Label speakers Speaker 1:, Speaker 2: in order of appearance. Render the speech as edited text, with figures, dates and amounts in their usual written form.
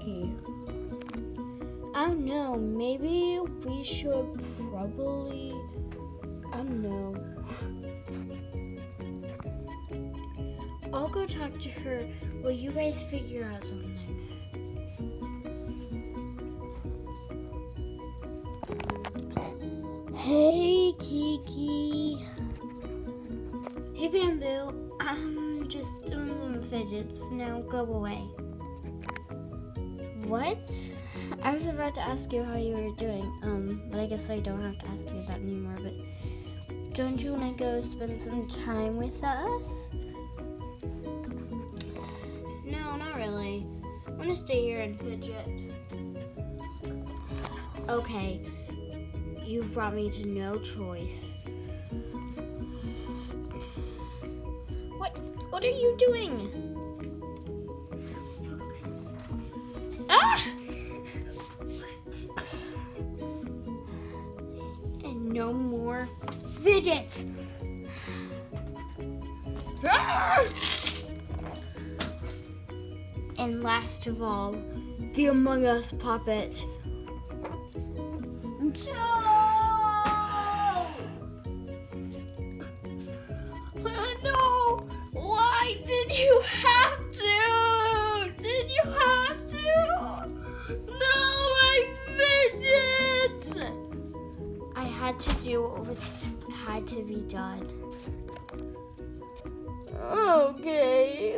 Speaker 1: Kiki? I don't know. Maybe we should probably... I don't know. I'll go talk to her while you guys figure out something. Hey, Kiki. Hey, Bamboo. I'm just doing some fidgets. Now go away. What? I was about to ask you how you were doing, but I guess I don't have to ask you that anymore, but don't you want to go spend some time with us? No, not really. I want to stay here and fidget. Okay, you've brought me to no choice. What are you doing? Ah! And no more fidgets. Ah! And last of all, the Among Us puppet. No! Why did you have to? Did you have to? No, my fidgets! I had to do what had to be done. Okay.